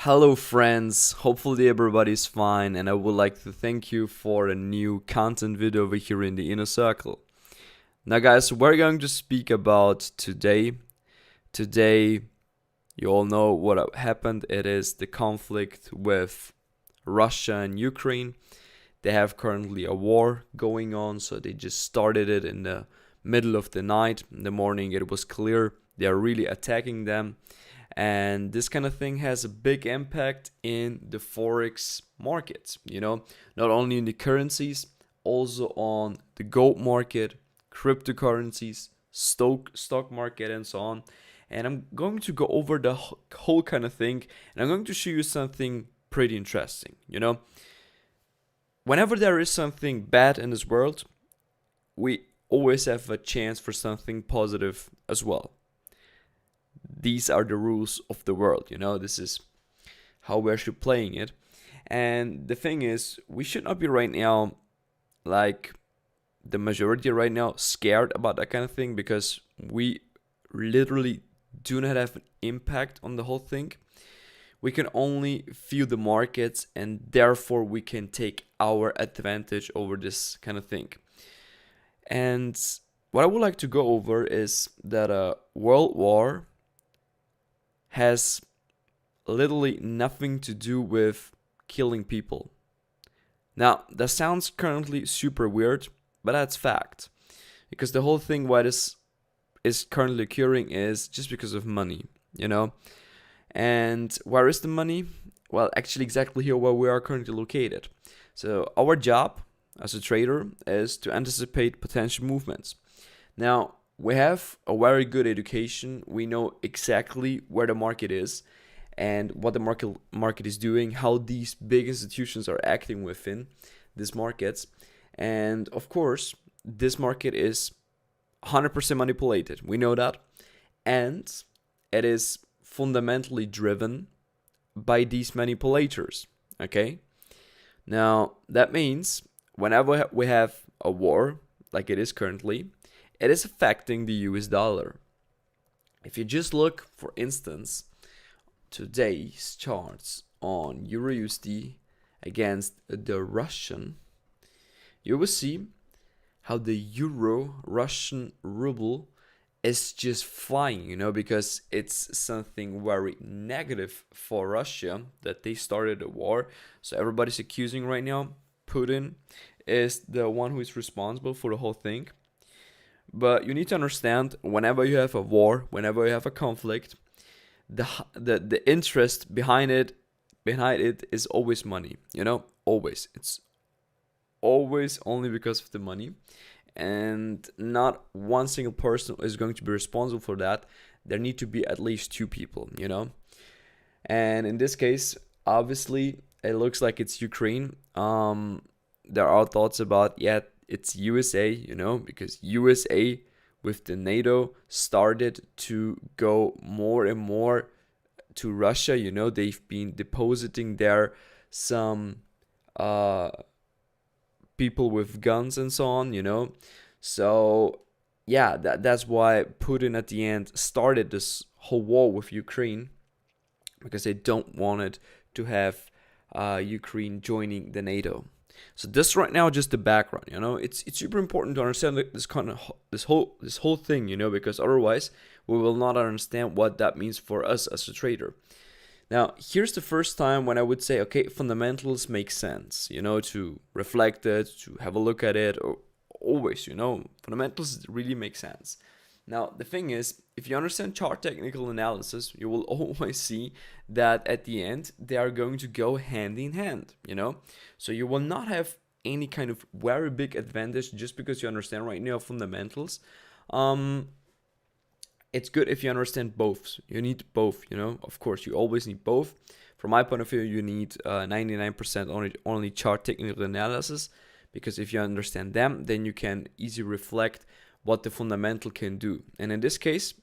Hello, friends. Hopefully, everybody's fine, and I would like to thank you for a new content video over here in the inner circle. Now, guys, we're going to speak about today. Today, you all know what happened. It is the conflict with Russia and Ukraine. They have currently a war going on, so they just started it in the middle of the night. In the morning, it was clear they are really attacking them. And this kind of thing has a big impact in the forex markets, not only in the currencies, also on the gold market, cryptocurrencies, stock market, and so on. And I'm going to go over the whole kind of thing, and I'm going to show you something pretty interesting. Whenever there is something bad in this world, we always have a chance for something positive as well. These are the rules of the world, this is how we're actually playing it. And the thing is, we should not be right now, like the majority right now, scared about that kind of thing, because we literally do not have an impact on the whole thing. We can only feel the markets, and therefore we can take our advantage over this kind of thing. And what I would like to go over is that a world war has literally nothing to do with killing people. Now, that sounds currently super weird, but that's fact. Because the whole thing why this is currently occurring is just because of money. And where is the money? Well, actually exactly here where we are currently located. So our job as a trader is to anticipate potential movements. Now, we have a very good education. We know exactly where the market is and what the market is doing, how these big institutions are acting within these markets. And of course, this market is 100% manipulated. We know that. And it is fundamentally driven by these manipulators. Okay? Now, that means whenever we have a war, like it is currently, it is affecting the US dollar. If you just look, for instance, today's charts on Euro USD against the Russian, you will see how the Euro Russian ruble is just flying, because it's something very negative for Russia that they started a war. So everybody's accusing right now Putin is the one who is responsible for the whole thing. But you need to understand, whenever you have a war, whenever you have a conflict, the interest behind it is always money. Always. It's always only because of the money, and not one single person is going to be responsible for that. There need to be at least two people. And in this case, obviously, it looks like it's Ukraine. There are thoughts about it's USA, because USA with the NATO started to go more and more to Russia. They've been depositing there some people with guns and so on. So yeah, that's why Putin at the end started this whole war with Ukraine, because they don't want it to have Ukraine joining the NATO. So this right now just the background. It's super important to understand this whole thing. Because otherwise we will not understand what that means for us as a trader. Now, here's the first time when I would say, okay, fundamentals make sense. To reflect it, to have a look at it, or always. Fundamentals really make sense. Now, the thing is, if you understand chart technical analysis, you will always see that at the end, they are going to go hand in hand, So you will not have any kind of very big advantage just because you understand right now fundamentals. It's good if you understand both. You need both, Of course, you always need both. From my point of view, you need 99% only chart technical analysis, because if you understand them, then you can easily reflect what the fundamental can do. And in this case,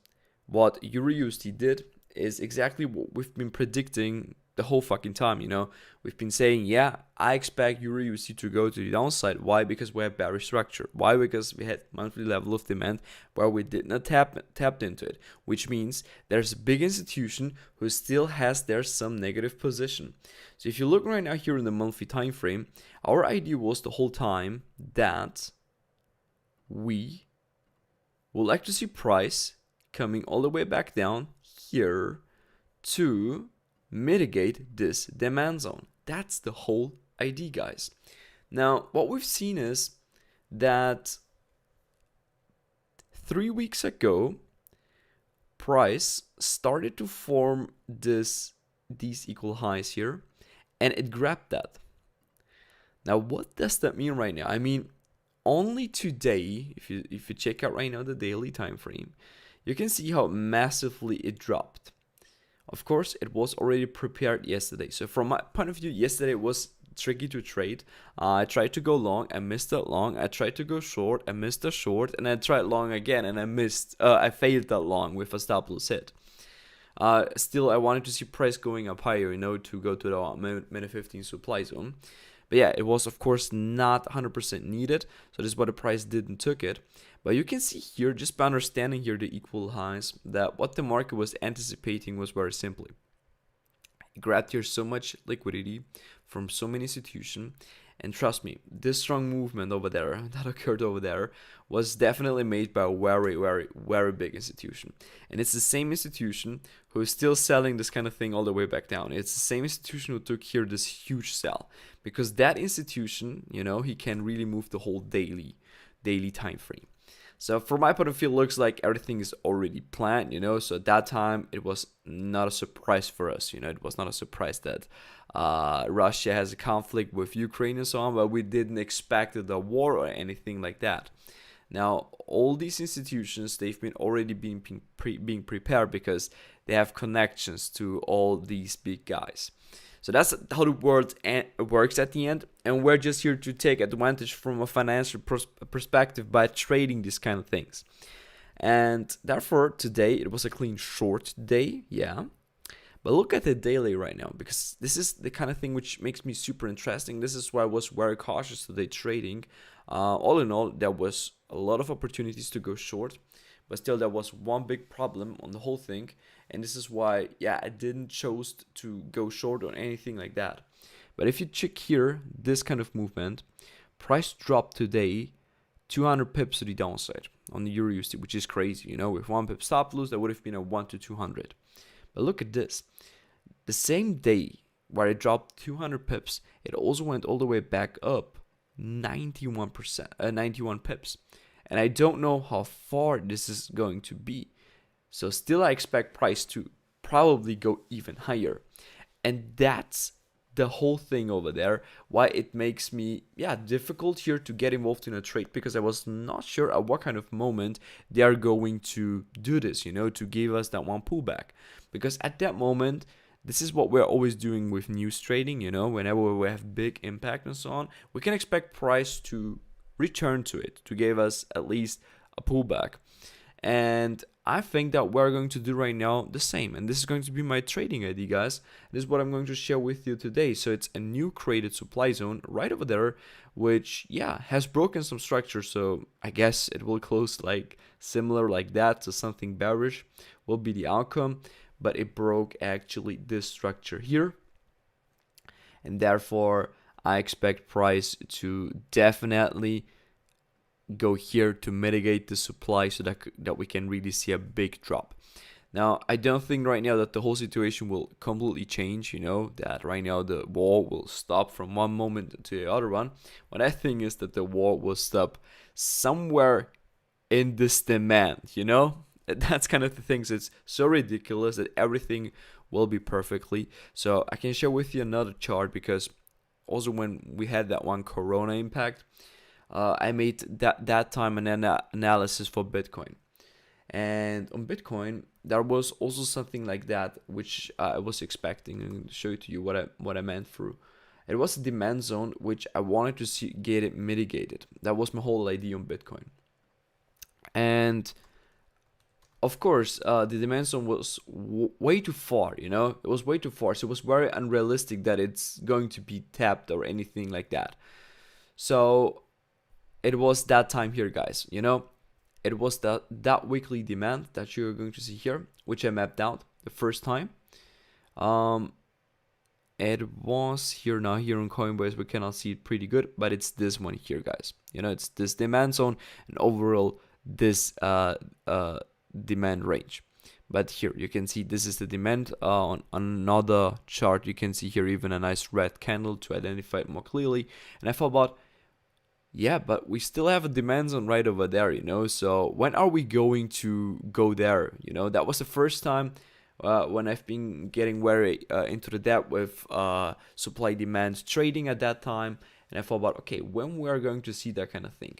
what EURUSD did is exactly what we've been predicting the whole fucking time, you know. We've been saying, yeah, I expect Euro USD to go to the downside. Why? Because we have bearish structure. Why? Because we had monthly level of demand where we did not tapped into it, which means there's a big institution who still has their some negative position. So if you look right now here in the monthly time frame, our idea was the whole time that we would like to see price coming all the way back down here to mitigate this demand zone. That's the whole idea, guys. Now, what we've seen is that 3 weeks ago, price started to form these equal highs here, and it grabbed that. Now, what does that mean right now? I mean, only today, if you check out right now the daily time frame, you can see how massively it dropped. Of course, it was already prepared yesterday. So from my point of view, yesterday was tricky to trade. I tried to go long, I missed that long. I tried to go short, I missed the short, and I tried long again, and I failed that long with a stop loss hit. Still, I wanted to see price going up higher, you know, to go to the minute 15 supply zone. But yeah, it was of course not 100% needed. So this is why the price didn't took it. But you can see here, just by understanding here the equal highs, that what the market was anticipating was very simply. It grabbed here so much liquidity from so many institutions. And trust me, this strong movement over there, that occurred over there, was definitely made by a very, very, very big institution. And it's the same institution who is still selling this kind of thing all the way back down. It's the same institution who took here this huge sell. Because that institution, you know, he can really move the whole daily time frame. So from my point of view, it looks like everything is already planned, you know. So at that time, it was not a surprise for us, you know. It was not a surprise that Russia has a conflict with Ukraine and so on, but we didn't expect a war or anything like that. Now, all these institutions, they've been already being prepared because they have connections to all these big guys. So that's how the world works at the end, and we're just here to take advantage from a financial perspective by trading these kind of things. And therefore, today it was a clean short day, yeah. But look at the daily right now, because this is the kind of thing which makes me super interesting. This is why I was very cautious today trading. All in all, there was a lot of opportunities to go short, but still there was one big problem on the whole thing. And this is why, yeah, I didn't choose to go short or anything like that. But if you check here, this kind of movement, price dropped today 200 pips to the downside on the Euro USD, which is crazy. You know, with 1 pip stop loss, that would have been a 1 to 200. But look at this. The same day where it dropped 200 pips, it also went all the way back up 91 pips. And I don't know how far this is going to be. So still I expect price to probably go even higher. And that's the whole thing over there, why it makes me difficult here to get involved in a trade, because I was not sure at what kind of moment they are going to do this, you know, to give us that one pullback. Because at that moment, this is what we're always doing with news trading, you know, whenever we have big impact and so on, we can expect price to return to it, to give us at least a pullback. And I think that we're going to do right now the same. And this is going to be my trading idea, guys. This is what I'm going to share with you today. So it's a new created supply zone right over there, which, has broken some structure. So I guess it will close like similar like that to something bearish will be the outcome. But it broke actually this structure here. And therefore, I expect price to definitely go here to mitigate the supply so that we can really see a big drop. Now, I don't think right now that the whole situation will completely change, you know, that right now the war will stop from one moment to the other one. What I think is that the war will stop somewhere in this demand, you know? That's kind of the things. It's so ridiculous that everything will be perfectly. So I can share with you another chart, because also when we had that one Corona impact, I made that time an analysis for Bitcoin. And on Bitcoin, there was also something like that, which I was expecting. I'm going to show it to you what I meant through. It was a demand zone, which I wanted to see get it mitigated. That was my whole idea on Bitcoin. And of course, the demand zone was way too far. It was way too far. So it was very unrealistic that it's going to be tapped or anything like that. So it was that time here, guys. It was that weekly demand that you're going to see here, which I mapped out the first time. Um, it was here now. Here on Coinbase, we cannot see it pretty good, but it's this one here, guys. It's this demand zone and overall this demand range. But here you can see this is the demand. On another chart, you can see here even a nice red candle to identify it more clearly. And I thought about, yeah, but we still have a demand zone right over there, so when are we going to go there? That was the first time when I've been getting very into the depth with supply demand trading at that time. And I thought about, okay, when we are going to see that kind of thing.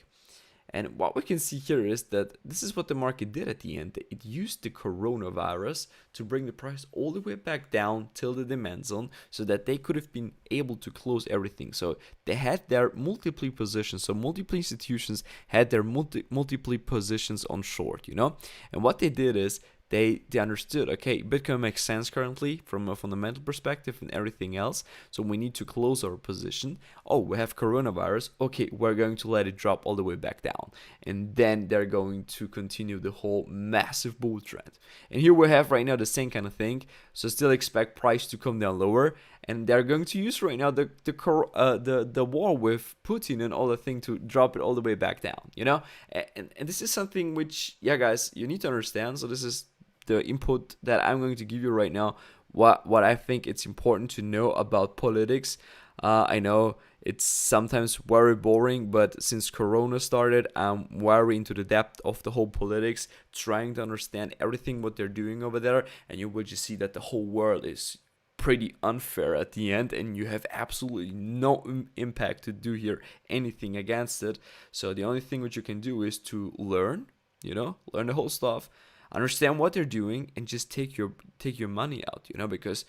And what we can see here is that this is what the market did at the end. It used the coronavirus to bring the price all the way back down till the demand zone so that they could have been able to close everything. So they had their multiple positions. So multiple institutions had their multiple positions on short, And what they did is they understood, okay, Bitcoin makes sense currently from a fundamental perspective and everything else. So we need to close our position. Oh, we have coronavirus. Okay, we're going to let it drop all the way back down. And then they're going to continue the whole massive bull trend. And here we have right now the same kind of thing. So still expect price to come down lower. And they're going to use right now the war with Putin and all the thing to drop it all the way back down, And this is something which, yeah, guys, you need to understand. So this is the input that I'm going to give you right now, what I think it's important to know about politics. I know it's sometimes very boring, but since Corona started, I'm very into the depth of the whole politics, trying to understand everything what they're doing over there, and you will just see that the whole world is pretty unfair at the end, and you have absolutely no impact to do here anything against it. So the only thing which you can do is to learn the whole stuff, understand what they're doing, and just take your money out, because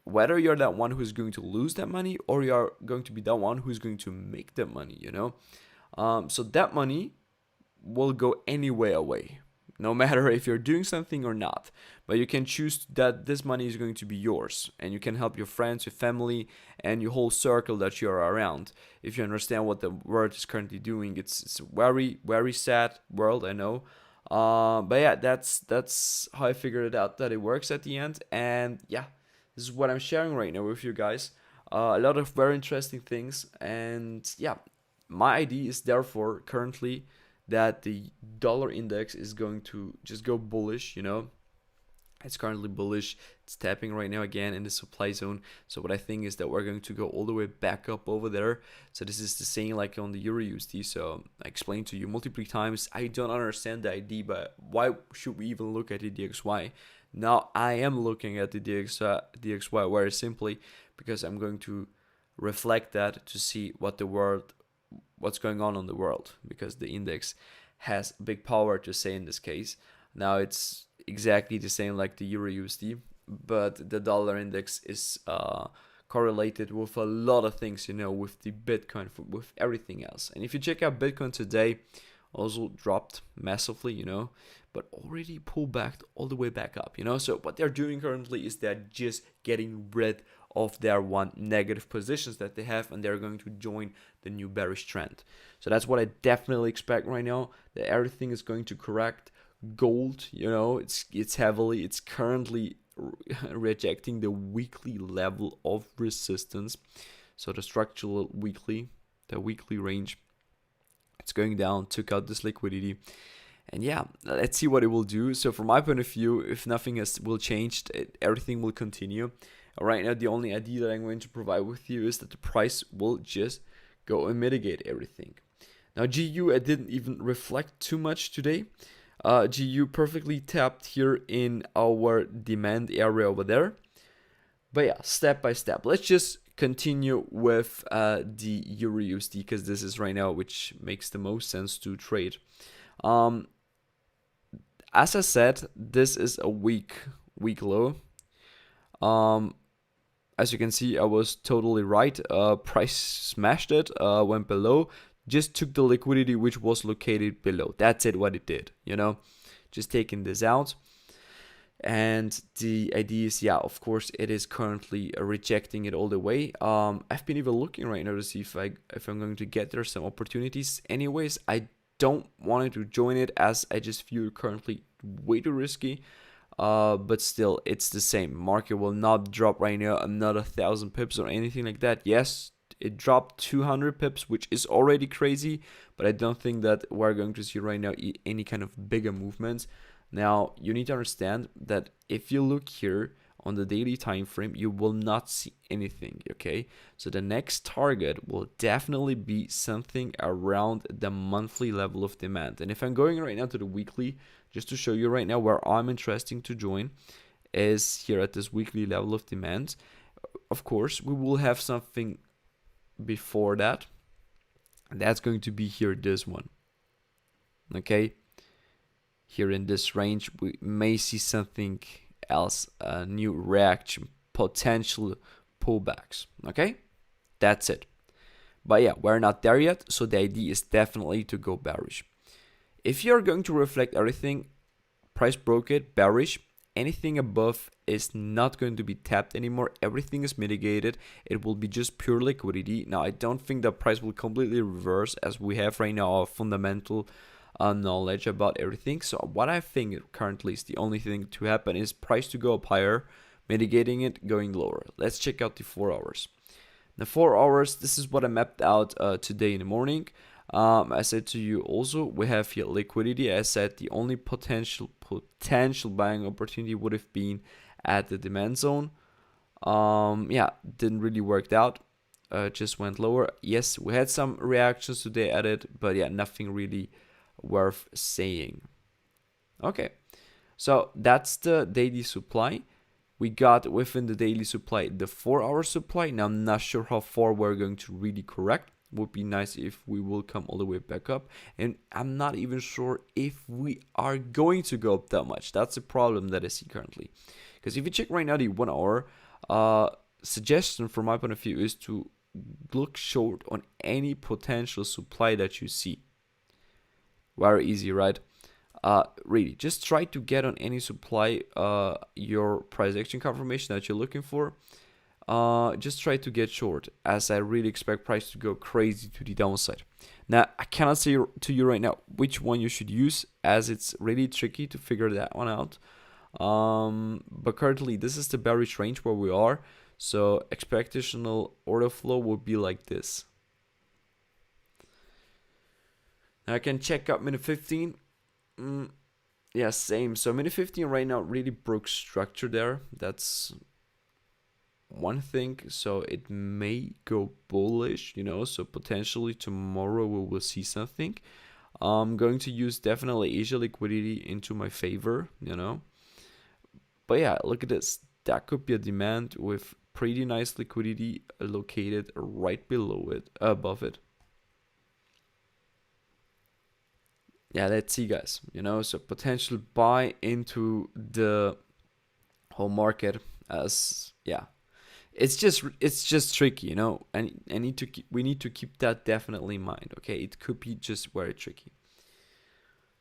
whether you're that one who's going to lose that money or you're going to be that one who's going to make that money, so that money will go anyway away, no matter if you're doing something or not. But you can choose that this money is going to be yours, and you can help your friends, your family, and your whole circle that you're around. If you understand what the world is currently doing, it's a very, very sad world, I know. But yeah, that's how I figured it out that it works at the end. And yeah, this is what I'm sharing right now with you guys. A lot of very interesting things. And yeah, my idea is therefore currently that the dollar index is going to just go bullish, It's currently bullish. It's tapping right now again in the supply zone. So what I think is that we're going to go all the way back up over there. So this is the same like on the Euro USD. So I explained to you multiple times, I don't understand the idea, but why should we even look at the DXY? Now I am looking at the DXY very simply because I'm going to reflect that to see what's going on the world, because the index has big power to say in this case. Now it's exactly the same like the Euro USD, but the dollar index is correlated with a lot of things, with the Bitcoin, with everything else. And if you check out Bitcoin today, also dropped massively, but already pulled back all the way back up, So what they're doing currently is they're just getting rid of their one negative positions that they have, and they're going to join the new bearish trend. So that's what I definitely expect right now, that everything is going to correct. Gold, it's currently rejecting the weekly level of resistance. So the structural weekly, the weekly range, it's going down, took out this liquidity. And yeah, let's see what it will do. So from my point of view, if nothing will change, everything will continue. Right now, the only idea that I'm going to provide with you is that the price will just go and mitigate everything. Now, GU, I didn't even reflect too much today. GU perfectly tapped here in our demand area over there. But yeah, step by step. Let's just continue with the Euro USD, because this is right now which makes the most sense to trade. As I said, this is a weak low. As you can see, I was totally right. Price smashed it, went below, just took the liquidity which was located below. That's it, what it did, just taking this out. And the idea is, yeah, of course, it is currently rejecting it all the way. I've been even looking right now to see if I'm going to get there some opportunities. Anyways, I don't want to join it as I just feel currently way too risky. But still, it's the same. Market will not drop right now another 1,000 pips or anything like that. Yes, it dropped 200 pips, which is already crazy, but I don't think that we're going to see right now any kind of bigger movements. Now, you need to understand that if you look here on the daily time frame, you will not see anything, okay? So the next target will definitely be something around the monthly level of demand. And if I'm going right now to the weekly, just to show you right now where I'm interested to join is here at this weekly level of demand. Of course, we will have something before that. And that's going to be here, this one. Okay? Here in this range, we may see something else, a new reaction, potential pullbacks. Okay? That's it. But yeah, we're not there yet, so the idea is definitely to go bearish. If you're going to reflect everything, price broke it, bearish, anything above is not going to be tapped anymore. Everything is mitigated. It will be just pure liquidity. Now, I don't think the price will completely reverse as we have right now a fundamental knowledge about everything. So what I think currently is the only thing to happen is price to go up higher, mitigating it, going lower. Let's check out the 4 hours. The 4 hours, this is what I mapped out today in the morning. I said to you also, we have here liquidity. I said the only potential buying opportunity would have been at the demand zone. Yeah, didn't really work out. Just went lower. Yes, we had some reactions today at it, but yeah, nothing really worth saying. Okay, so that's the daily supply. We got within the daily supply the 4 hour supply. Now I'm not sure how far we're going to really correct. Would be nice if we will come all the way back up, and I'm not even sure if we are going to go up that much. That's a problem that I see currently, because if you check right now the 1 hour, suggestion from my point of view is to look short on any potential supply that you see. Very easy, right? Really, just try to get on any supply your price action confirmation that you're looking for. Just try to get short, as I really expect price to go crazy to the downside. Now, I cannot say to you right now which one you should use, as it's really tricky to figure that one out. But currently, this is the bearish range where we are. So expectational order flow would be like this. Now I can check out minute 15. Yeah, same. So minute 15 right now really broke structure there. That's one thing. So it may go bullish, so potentially tomorrow we will see something. I'm going to use definitely Asia liquidity into my favor, But yeah, look at this. That could be a demand with pretty nice liquidity located right below it, above it. Yeah, let's see, guys. So potential buy into the whole market, as it's just tricky, and we need to keep that definitely in mind. Okay, it could be just very tricky.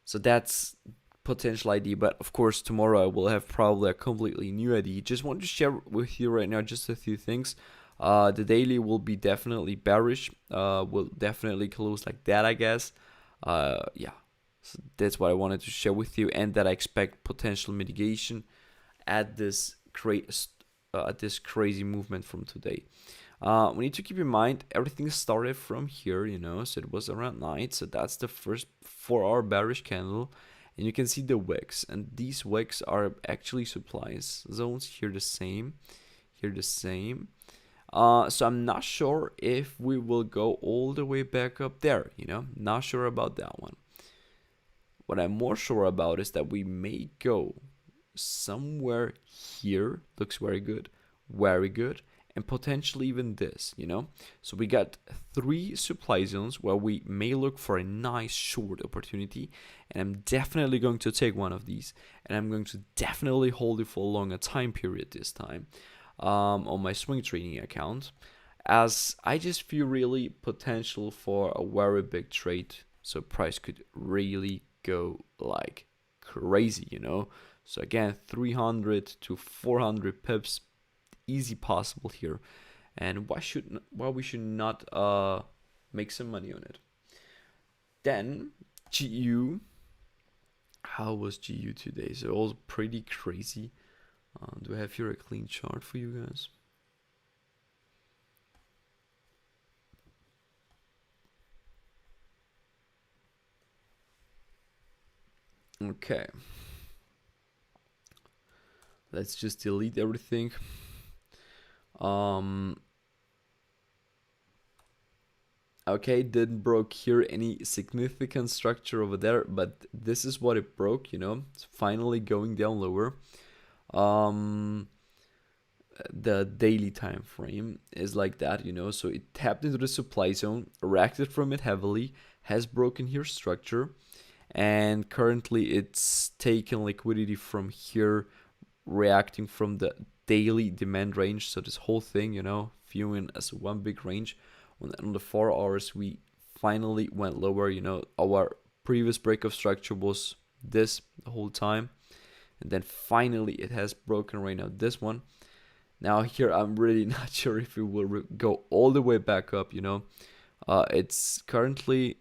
So that's potential ID, but of course tomorrow I will have probably a completely new ID. Just want to share with you right now just a few things. The daily will be definitely bearish. Will definitely close like that, I guess. Yeah. So that's what I wanted to share with you, and that I expect potential mitigation at this crazy movement from today. We need to keep in mind everything started from here, so it was around night. So that's the first 4 hour bearish candle, and you can see the wicks, and these wicks are actually supplies zones. Here the same. So I'm not sure if we will go all the way back up there, not sure about that one. What I'm more sure about is that we may go somewhere here. Looks very good, and potentially even this, So we got 3 supply zones where we may look for a nice short opportunity, and I'm definitely going to take one of these, and I'm going to definitely hold it for a longer time period this time on my swing trading account, as I just feel really potential for a very big trade. So price could really go like crazy, So again, 300 to 400 pips, easy possible here. And why we should not make some money on it. Then GU, how was GU today? So also pretty crazy. Do I have here a clean chart for you guys? Okay. Let's just delete everything. Okay, didn't broke here any significant structure over there, but this is what it broke, It's finally going down lower. The daily time frame is like that, So it tapped into the supply zone, reacted from it heavily, has broken here structure, and currently it's taking liquidity from here, reacting from the daily demand range. So this whole thing, viewing as one big range. On the 4 hours, we finally went lower. Our previous break of structure was this the whole time, and then finally it has broken right now. This one. Now here, I'm really not sure if it will go all the way back up. It's currently,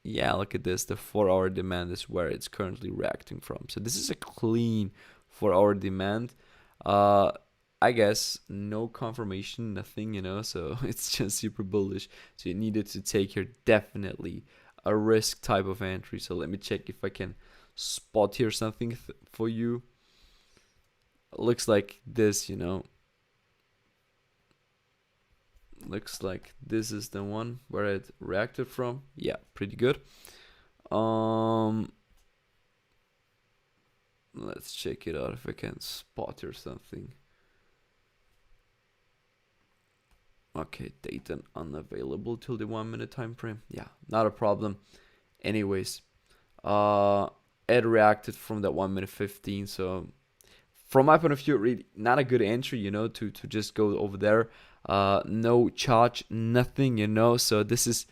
yeah, look at this. The 4-hour demand is where it's currently reacting from. So this is a clean 4-hour demand. I guess no confirmation, nothing, so it's just super bullish. So you needed to take here definitely a risk type of entry. So let me check if I can spot here something for you. Looks like this, Looks like this is the one where it reacted from. Yeah, pretty good. Let's check it out if I can spot here something. Okay, data unavailable till the 1 minute time frame. Yeah, not a problem. Anyways, it reacted from that 1 minute 15. So from my point of view, really not a good entry, to just go over there. No charge, nothing, So this is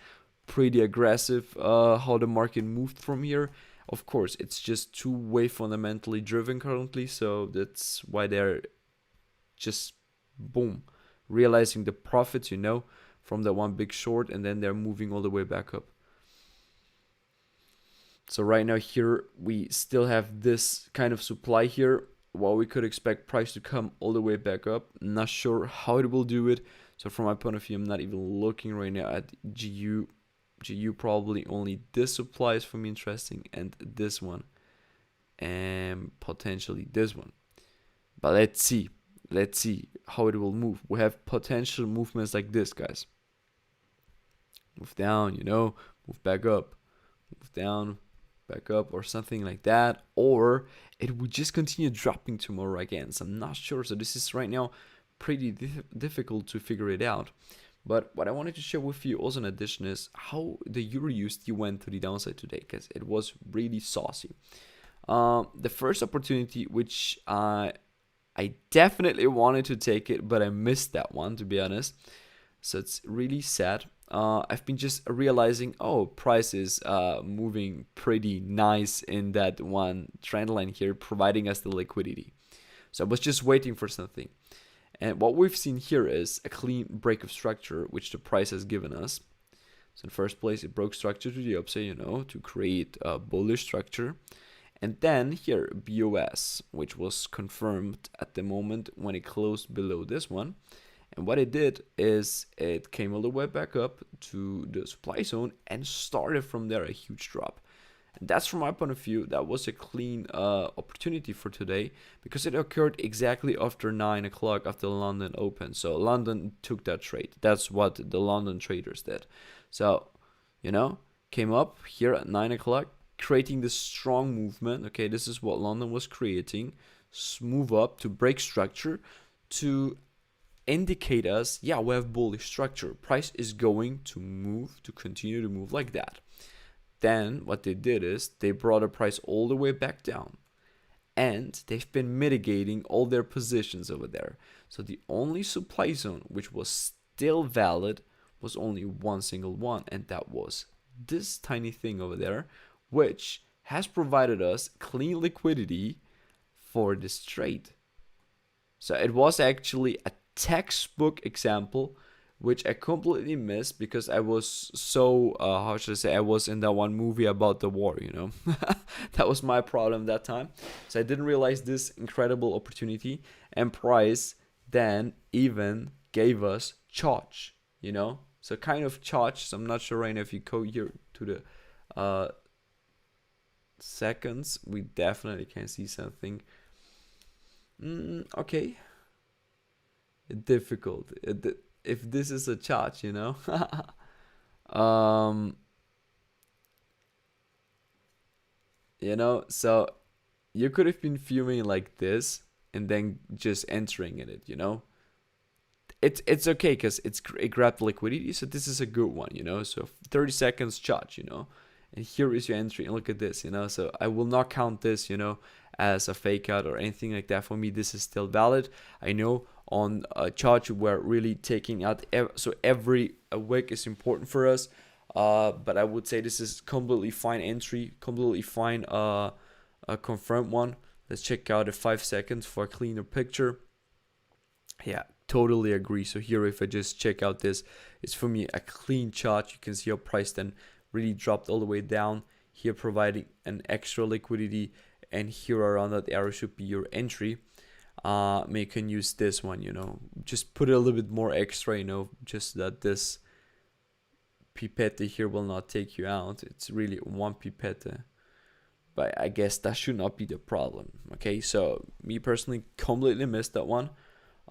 pretty aggressive. How the market moved from here. Of course, it's just two-way fundamentally driven currently, so that's why they're just boom, realizing the profits, from the one big short, and then they're moving all the way back up. So right now here we still have this kind of supply here. While we could expect price to come all the way back up, not sure how it will do it. So from my point of view, I'm not even looking right now at GU. GU probably only this supply is for me interesting, and this one, and potentially this one. But let's see how it will move. We have potential movements like this, guys. Move down, move back up, move down, back up, or something like that, or it would just continue dropping tomorrow again. So I'm not sure. So this is right now pretty difficult to figure it out. But what I wanted to share with you also in addition is how the Euro USD went to the downside today, because it was really saucy. The first opportunity, which I definitely wanted to take it, but I missed that one, to be honest. So it's really sad. I've been just realizing, price is moving pretty nice in that one trend line here, providing us the liquidity. So I was just waiting for something. And what we've seen here is a clean break of structure, which the price has given us. So in first place, it broke structure to the upside, to create a bullish structure. And then here, BOS, which was confirmed at the moment when it closed below this one. And what it did is it came all the way back up to the supply zone and started from there a huge drop. And that's from my point of view, that was a clean opportunity for today, because it occurred exactly after 9 o'clock after London opened. So London took that trade. That's what the London traders did. So, came up here at 9 o'clock, creating this strong movement. Okay, this is what London was creating. Move up to break structure to indicate us, we have bullish structure. Price is going to move, to continue to move like that. Then what they did is they brought the price all the way back down, and they've been mitigating all their positions over there. So the only supply zone which was still valid was only one single one, and that was this tiny thing over there, which has provided us clean liquidity for this trade. So it was actually a textbook example, which I completely missed because I was so, how should I say, I was in that one movie about the war, you know. That was my problem that time. So I didn't realize this incredible opportunity, and Price then even gave us charge, you know. So kind of charge. So I'm not sure right now if you go here to the seconds, we definitely can see something. Okay. Difficult. If this is a charge, you know. You know, so you could have been viewing like this and then just entering in it, you know. It's okay because it grabbed liquidity, so this is a good one, you know. So 30 seconds charge, you know, and here is your entry, and look at this, you know. So I will not count this, you know, as a fake out or anything like that. For me, this is still valid. I know on a charge we're really taking out, so every wick is important for us. But I would say this is completely fine entry, completely fine a confirmed one. Let's check out the 5 seconds for a cleaner picture. Yeah, totally agree. So here, if I just check out this, it's for me a clean chart. You can see our price then really dropped all the way down here, providing an extra liquidity, and here around that area should be your entry. You can use this one, you know, just put a little bit more extra, you know, just that this pipette here will not take you out. It's really one pipette, but I guess that should not be the problem. Okay, so me personally completely missed that one.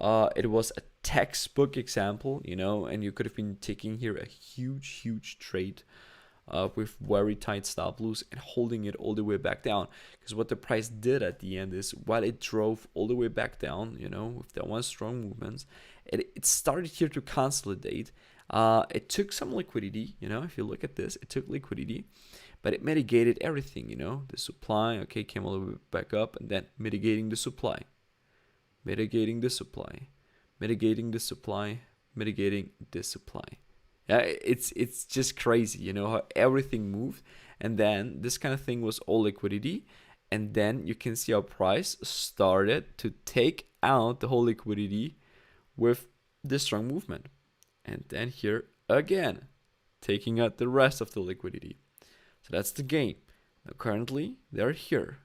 It was a textbook example, you know, and you could have been taking here a huge trade with very tight stop loss and holding it all the way back down. Because what the price did at the end is, while it drove all the way back down, you know, with that one strong movements, it started here to consolidate. It took some liquidity, you know. If you look at this, it took liquidity, but it mitigated everything, you know. The supply, okay, came all the way back up, and then mitigating the supply, mitigating the supply, mitigating the supply, mitigating the supply. Yeah, it's just crazy, you know, how everything moved. And then this kind of thing was all liquidity, and then you can see our price started to take out the whole liquidity with this strong movement. And then here again, taking out the rest of the liquidity. So that's the game. Now currently they're here.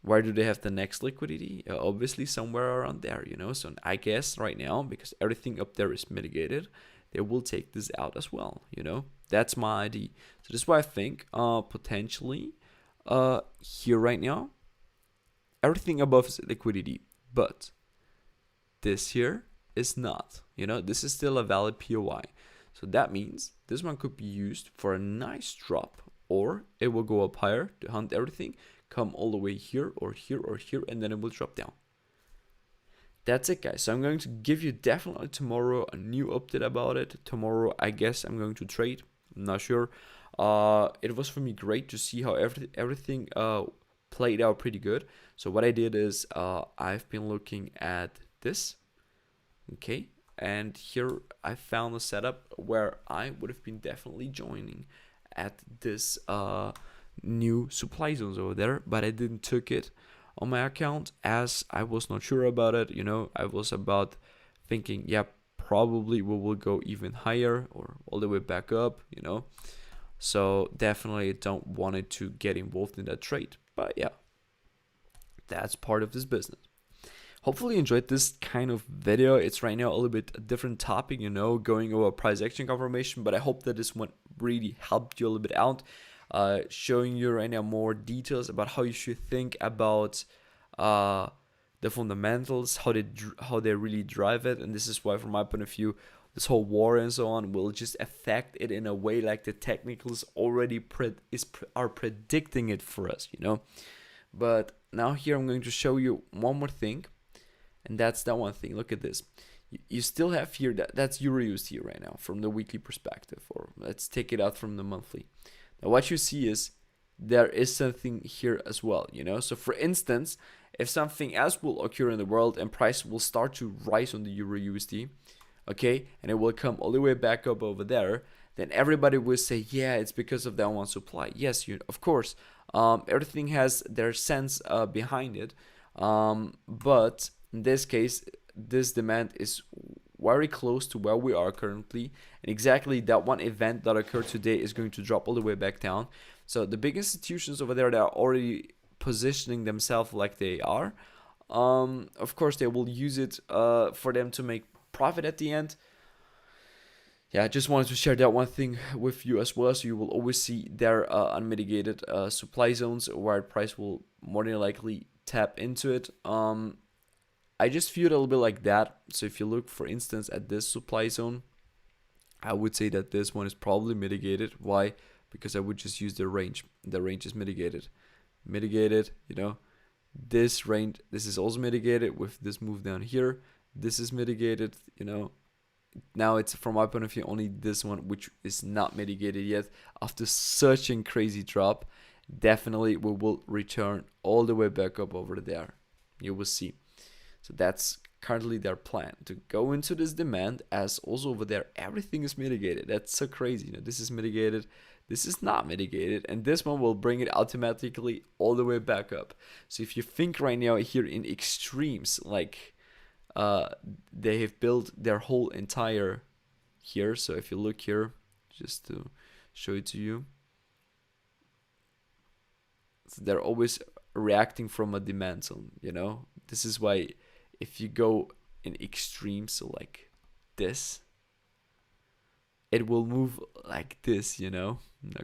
Where do they have the next liquidity? Obviously somewhere around there, you know. So I guess right now, because everything up there is mitigated, they will take this out as well, you know. That's my idea. So this is why I think potentially here right now, everything above is liquidity, but this here is not, you know. This is still a valid POI. So that means this one could be used for a nice drop, or it will go up higher to hunt everything, come all the way here or here or here, and then it will drop down. That's it, guys. So I'm going to give you definitely tomorrow a new update about it. Tomorrow, I guess I'm going to trade. I'm not sure. It was for me great to see how everything played out pretty good. So what I did is I've been looking at this. Okay, and here I found a setup where I would have been definitely joining at this new supply zones over there, but I didn't took it on my account as I was not sure about it. You know, I was about thinking, yeah, probably we will go even higher or all the way back up, you know. So definitely don't want it to get involved in that trade, but yeah, that's part of this business. Hopefully you enjoyed this kind of video. It's right now a little bit a different topic, you know, going over price action confirmation, but I hope that this one really helped you a little bit out, showing you right now more details about how you should think about the fundamentals, how they really drive it. And this is why, from my point of view, this whole war and so on will just affect it in a way like the technicals already are predicting it for us, you know. But now here I'm going to show you one more thing. And that's that one thing. Look at this. You still have here, that's Euro USD right now from the weekly perspective, or let's take it out from the monthly. Now what you see is there is something here as well, you know. So for instance, if something else will occur in the world and price will start to rise on the Euro USD, okay, and it will come all the way back up over there, then everybody will say, yeah, it's because of that one supply. Yes, of course, everything has their sense behind it, but in this case, this demand is very close to where we are currently, and exactly that one event that occurred today is going to drop all the way back down. So the big institutions over there that are already positioning themselves like they are, of course they will use it for them to make profit at the end. Yeah, I just wanted to share that one thing with you as well. So you will always see their unmitigated supply zones where price will more than likely tap into it. I just view it a little bit like that. So if you look, for instance, at this supply zone, I would say that this one is probably mitigated. Why? Because I would just use the range. The range is mitigated. Mitigated, this range, this is also mitigated with this move down here. This is mitigated, Now it's, from my point of view, only this one which is not mitigated yet. After such a crazy drop, definitely we will return all the way back up over there. You will see. So that's currently their plan, to go into this demand, as also over there everything is mitigated. That's so crazy. This is mitigated, this is not mitigated, and this one will bring it automatically all the way back up. So if you think right now here in extremes, like they have built their whole entire here. So if you look here, just to show it to you, so they're always reacting from a demand zone. This is why if you go in extremes, so like this, it will move like this,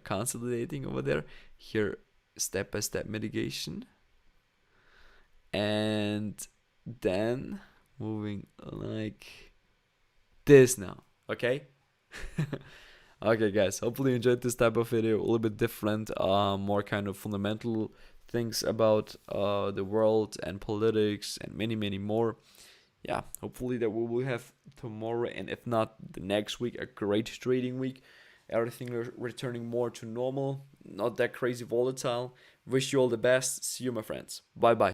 consolidating over there. Here, step by step mitigation, and then moving like this now. Okay. Okay, guys, hopefully you enjoyed this type of video, a little bit different, more kind of fundamental things about the world and politics and many more. Yeah, hopefully that we will have tomorrow, and if not the next week, a great trading week. Everything returning more to normal, not that crazy volatile. Wish you all the best. See you, my friends. Bye bye.